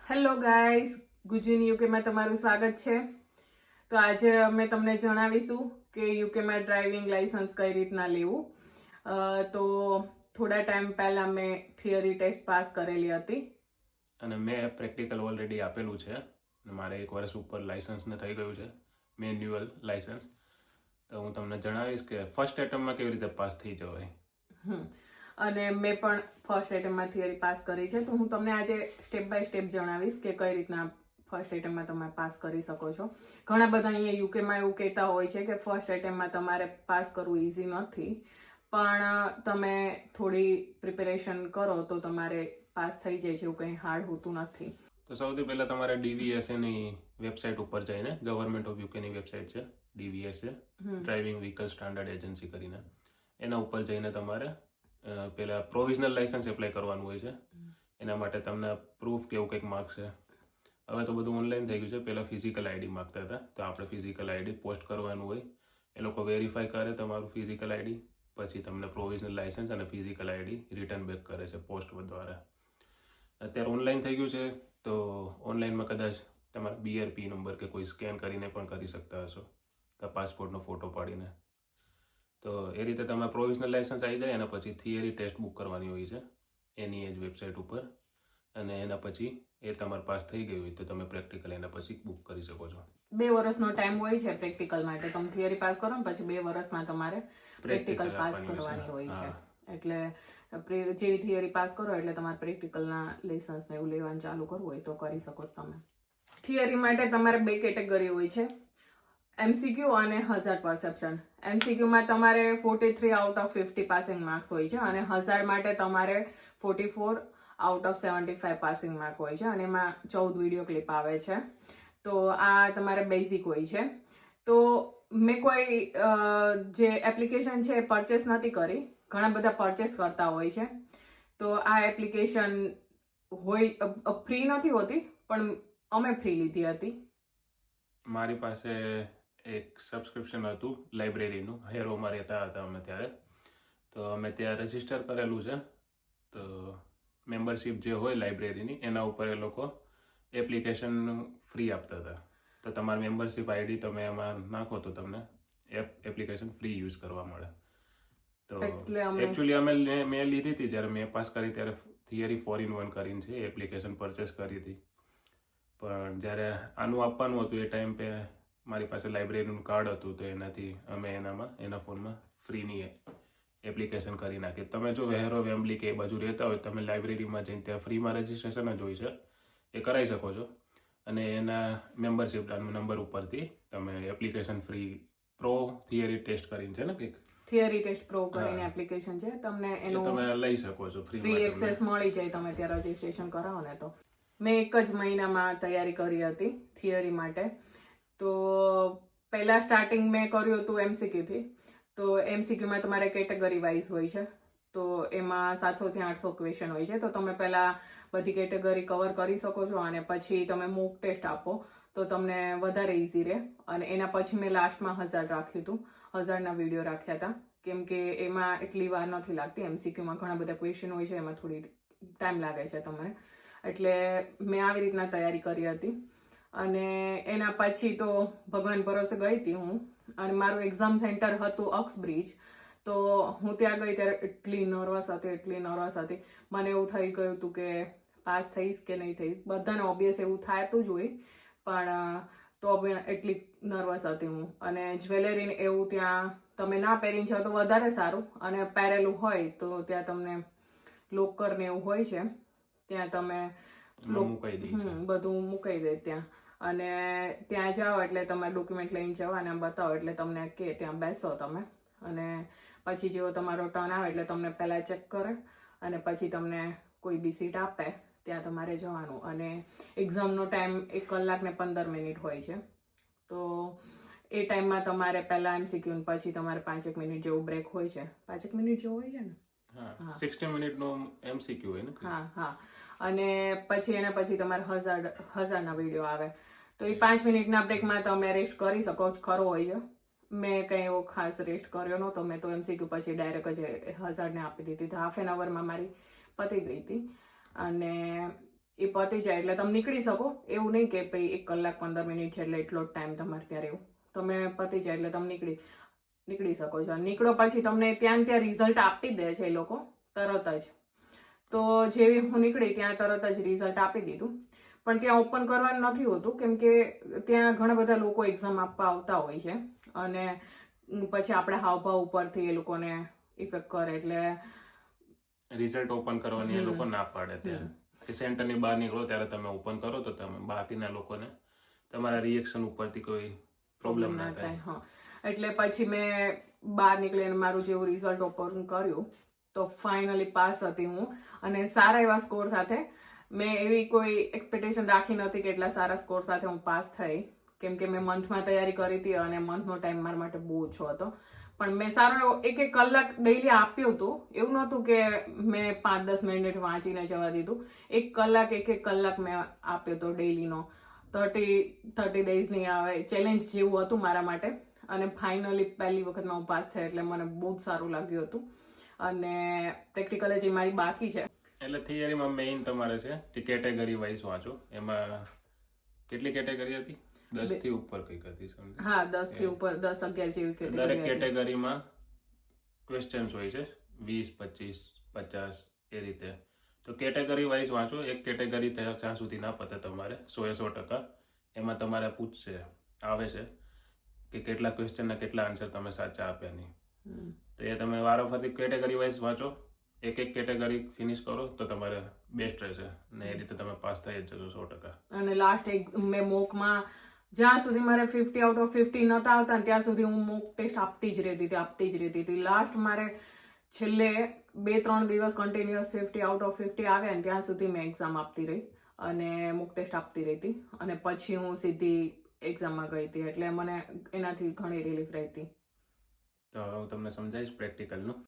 Hello guys, ગુજિન યુકેમાં તમારું સ્વાગત છે. તો આજે અમે તમને જણાવીશું કે યુકેમાં ડ્રાઇવિંગ લાઇસન્સ કઈ રીતના લેવું. તો થોડા ટાઈમ પહેલા મેં થિયરી ટેસ્ટ પાસ કરેલી હતી અને મેં પ્રેક્ટિકલ ઓલરેડી આપેલું છે અને મારે 1 વર્ષ ઉપર લાઇસન્સને થઈ ગયું છે, મેન્યુઅલ લાઇસન્સ. તો હું તમને જણાવીશ કે ફર્સ્ટ એટેમ્પમાં કેવી રીતે પાસ થઈ જવાય. અને મેં પણ ફર્સ્ટ એટેમ્પમાં થિયરી પાસ કરી છે. તો હું તમને આજે સ્ટેપ બાય સ્ટેપ જણાવીશ કે કઈ રીતના ફર્સ્ટ એટેમ્પમાં તમે પાસ કરી શકો છો. ઘણા બધા અહીંયા યુકેમાં એવું કહેતા હોય છે કે ફર્સ્ટ એટેમ્પમાં તમારે પાસ કરવું ઇઝી નથી, પણ તમે થોડી પ્રિપેરેશન કરો તો તમારે પાસ થઈ જાય છે. એવું કંઈ હાર્ડ હોતું નથી. તો સૌથી પહેલાં તમારે DVSAની વેબસાઇટ ઉપર જઈને, ગવર્મેન્ટ ઓફ યુકેની વેબસાઇટ છે DVSA, driving vehicle standard agency કરીને, એના ઉપર જઈને તમારે પહેલા પ્રોવિઝનલ લાઇસન્સ એપ્લાય કરવાનું હોય છે. એના માટે તમને પ્રૂફ કે એવું કંઈક માગશે. હવે તો બધું ઓનલાઈન થઈ ગયું છે. પહેલાં ફિઝિકલ આઈડી માગતા હતા, તો આપણે ફિઝિકલ આઈડી પોસ્ટ કરવાનું હોય. એ લોકો વેરીફાઈ કરે તમારું ફિઝિકલ આઈડી, પછી તમને પ્રોવિઝનલ લાઇસન્સ અને ફિઝિકલ આઈડી રિટર્ન બેક કરે છે પોસ્ટ દ્વારા. અત્યારે ઓનલાઈન થઈ ગયું છે, તો ઓનલાઈનમાં કદાચ તમારા BRP નંબર કે કોઈ સ્કેન કરીને પણ કરી શકતા હશો, કે પાસપોર્ટનો ફોટો પાડીને. તો એ રીતે તમારે પ્રોવિઝનલ લાઇસન્સ આવી જાય અને પછી થિયરી ટેસ્ટ બુક કરવાની હોય છે એની જ વેબસાઇટ ઉપર, અને એના પછી એ તમારે પાસ થઈ ગયું હોય તો તમે પ્રેક્ટિકલ એના પછી બુક કરી શકો છો. 2 વર્ષનો ટાઈમ હોય છે પ્રેક્ટિકલ માટે. તમે થિયરી પાસ કરો ને પછી 2 વર્ષમાં તમારે પ્રેક્ટિકલ પાસ કરવાની હોય છે. એટલે જેવી થિયરી પાસ કરો એટલે તમારે પ્રેક્ટિકલના લાઇસન્સ ને એવું લેવાનું ચાલુ કરવું હોય તો કરી શકો તમે. થિયરી માટે તમારે 2 કેટેગરી હોય છે, MCQ અને હઝાર્ડ પરસેપ્શન. MCQમાં તમારે 43 આઉટ ઓફ 50 પાસિંગ માર્ક્સ હોય છે અને હઝાર્ડ માટે તમારે 44 આઉટ ઓફ 75 પાસિંગ માર્ક હોય છે, અને એમાં 14 વિડીયો ક્લિપ આવે છે. તો આ તમારે બેઝિક હોય છે. તો મેં કોઈ જે એપ્લિકેશન છે એ પરચેસ નથી કરી. ઘણા બધા પરચેસ કરતા હોય છે. તો આ એપ્લિકેશન ફ્રી નથી હોતી, પણ અમે ફ્રી લીધી હતી. મારી પાસે એક સબસ્ક્રિપ્શન હતું લાઇબ્રેરીનું. હેરોમાં રહેતા હતા અમે ત્યારે, તો અમે ત્યાં રજીસ્ટર કરેલું છે. તો મેમ્બરશિપ જે હોય લાઇબ્રેરીની, એના ઉપર એ લોકો એપ્લિકેશન ફ્રી આપતા હતા. તો તમારી મેમ્બરશિપ આઈડી તમે એમાં નાખો તો તમને એપ્લિકેશન ફ્રી યુઝ કરવા મળે. તો એકચ્યુઅલી મેં લીધી હતી જ્યારે મેં પાસ કરી ત્યારે થિયરી 4-in-1 કરીને છે, એપ્લિકેશન પરચેસ કરી હતી. પણ જ્યારે આનું આપવાનું હતું એ ટાઈમ પે મારી પાસે લાઇબ્રેરીનું કાર્ડ હતું, તો એનાથી અમે એના ફોનમાં ફ્રીની એપ્લિકેશન કરી નાખી. તમે જો વેહરો, વેમ્બલી કે એ બાજુ રહેતા હોય, તમે લાઇબ્રેરીમાં જઈને ત્યાં ફ્રીમાં રજીસ્ટ્રેશન જ હોય છે, એ કરાવી શકો છો. અને એના મેમ્બરશિપ નંબર ઉપરથી તમે application free pro theory test કરીને છે ને કંઈક, થિયરી ટેસ્ટ પ્રો કરીને એપ્લિકેશન છે, તમને એનું તમે લઈ શકો છો ફ્રી એક્સેસ મળી જાય તમે ત્યાં રજીસ્ટ્રેશન કરાવો ને. તો મેં 1 જ મહિનામાં તૈયારી કરી હતી થિયરી માટે. તો પહેલા સ્ટાર્ટિંગ મેં કર્યું હતું MCQ થી. તો MCQમાં તમારે કેટેગરી વાઇઝ હોય છે, તો એમાં 700 થી 800 ક્વેશ્ચન હોય છે. તો તમે પહેલા બધી કેટેગરી કવર કરી શકો છો અને પછી તમે મોક ટેસ્ટ આપો તો તમને વધારે ઇઝી રહે. અને એના પછી મેં લાસ્ટમાં હઝાર્ડ રાખ્યું હતું. હઝાર્ડના વિડીયો રાખ્યા હતા, કેમ કે એમાં એટલી વાર નથી લાગતી. MCQમાં ઘણા બધા ક્વેશ્ચન હોય છે, એમાં થોડી ટાઈમ લાગે છે તમને. એટલે મેં આવી રીતના તૈયારી કરી હતી. અને એના પછી તો ભગવાન ભરોસે ગઈ હતી હું, અને મારું એક્ઝામ સેન્ટર હતું અક્સબ્રિજ. તો હું ત્યાં ગઈ ત્યારે એટલી નર્વસ હતી. મને એવું થઈ ગયું હતું કે પાસ થઈશ કે નહીં થઈશ. બધાને ઓબ્વિયસ એવું થાતું જ હોય, પણ તો બી એટલી નર્વસ હતી હું. અને જ્વેલરી એવું ત્યાં તમે ના પહેરીને જાઓ તો વધારે સારું, અને પહેરેલું હોય તો ત્યાં તમને લોકર ને એવું હોય છે, ત્યાં તમે બધું મુકાઈ દે ત્યાં. અને ત્યાં જાઓ એટલે તમે ડોક્યુમેન્ટ લઈને જાઓ અને બતાવો એટલે તમને કે ત્યાં બેસો તમે. અને પછી જેવો તમારો ટર્ન આવે એટલે તમને પહેલાં ચેક કરે અને પછી તમને કોઈ બી સીટ આપે, ત્યાં તમારે જવાનું. અને એક્ઝામનો ટાઈમ 1 કલાક ને 15 મિનિટ હોય છે. તો એ ટાઈમમાં તમારે પહેલાં MCQ ને પછી તમારે 5 મિનિટ જેવું બ્રેક હોય છે. 5 મિનિટ જેવું હોય છે ને? 60 મિનિટનો MCQ હોય ને? હા. અને પછી એના પછી તમારે હઝાર્ડના વિડીયો આવે. તો એ 5 મિનિટના બ્રેકમાં તમે રેસ્ટ કરી શકો ખરો હોય છે. મેં કંઈ એવો ખાસ રેસ્ટ કર્યો નહોતો. મેં તો MCQ પછી ડાયરેક્ટ જ હઝાર્ડને આપી દીધી. તો હાફ એન અવરમાં મારી પતી ગઈ હતી. અને એ પતી જાય એટલે તમે નીકળી શકો. એવું નહીં કે ભાઈ 1 કલાક 15 મિનિટ છે એટલે એટલો જ ટાઈમ તમારે ત્યાં રહેવું. તમે પતી જાય એટલે તમે નીકળી શકો છો. નીકળો પછી તમને ત્યાં રિઝલ્ટ આપી દે છે એ લોકો તરત જ. તો જેવી હું નીકળી ત્યાં તરત જ રિઝલ્ટ આપી દીધું. પણ ત્યાં ઓપન કરવાનું નથી હોતું કેમ કે ત્યાં ઘણા બધા લોકો એક્ઝામ આપવા આવતા હોય છે અને પછી આપણે હાવભાવ ઉપરથી એ લોકોને ઇફેક્ટ કરે એટલે રિઝલ્ટ ઓપન કરવાની એ લોકો ના પાડે ત્યાં કે સેન્ટરની બહાર નીકળો ત્યારે તમે ઓપન કરો તો તમે બાકીના લોકોને તમારા રિએક્શન ઉપરથી કોઈ પ્રોબ્લેમ ના થાય. હા, એટલે પછી મેં બહાર નીકળીને મારું જેવું રિઝલ્ટ ઓપન કર્યું તો ફાઇનલી પાસ હતી હું અને સારા એવા સ્કોર સાથે. મેં એવી કોઈ એક્સપેક્ટેશન રાખી નથી કે એટલા સારા સ્કોર સાથે હું પાસ થઈ કેમ કે મેં મંથમાં તૈયારી કરી હતી અને મંથનો ટાઈમ મારા માટે બહુ ઓછો હતો. પણ મેં સારો એવો 1 કલાક ડેઈલી આપ્યું હતું. એવું નહોતું કે મેં 5-10 મિનિટ વાંચીને જવા દીધું. 1 કલાક 1 કલાક મેં આપ્યો હતો ડેઈલીનો. 30 ડેઝની આવે ચેલેન્જ જેવું હતું મારા માટે અને ફાઇનલી પહેલી વખતમાં હું પાસ થઈ એટલે મને બહુ જ સારું લાગ્યું હતું. અને પ્રેક્ટિકલ જે મારી બાકી છે એટલે થિયરીમાં મેઇન તમારે છે કે કેટેગરી વાઇઝ વાંચો. એમાં કેટલી કેટેગરી હતી? 10 થી ઉપર કંઈક હતી સમજો. હા, 10 થી ઉપર 10 11 જેવી દરેક કેટેગરી. કેટેગરીમાં ક્વેશ્ચન્સ હોય છે 20, 25, 50 એ રીતે. તો કેટેગરી વાઇઝ વાંચો. એક કેટેગરી જ્યાં સુધી ના પતે તમારે 100% એમાં તમારે પૂછશે આવે છે કે કેટલા ક્વેશ્ચનના કેટલા આન્સર તમે સાચા આપ્યા નહીં. તો એ તમે વારાફરતી કેટેગરી વાઇઝ વાંચો. એક કેટેગરી ફિનિશ કરો તો તમારે બેસ્ટ રહેશે ને એ રીતે તમે પાસ થઈ જ જશો 100%. અને લાસ્ટ મેં મોકમાં જ્યાં સુધી મારે 50 આઉટ ઓફ 50 નહોતા આવતા ને ત્યાં સુધી હું મોક ટેસ્ટ આપતી જ રહેતી હતી. લાસ્ટ મારે છેલ્લે 2-3 દિવસ કન્ટિન્યુઅસ 50 આઉટ ઓફ 50 આવ્યા ને ત્યાં સુધી મેં એક્ઝામ આપતી રહી અને મોક ટેસ્ટ આપતી રહેતી અને પછી હું સીધી એક્ઝામમાં ગઈ હતી એટલે મને એનાથી ઘણી રિલીફ રહેતી. તો હું તમને સમજાવીશ પ્રેક્ટિકલનું.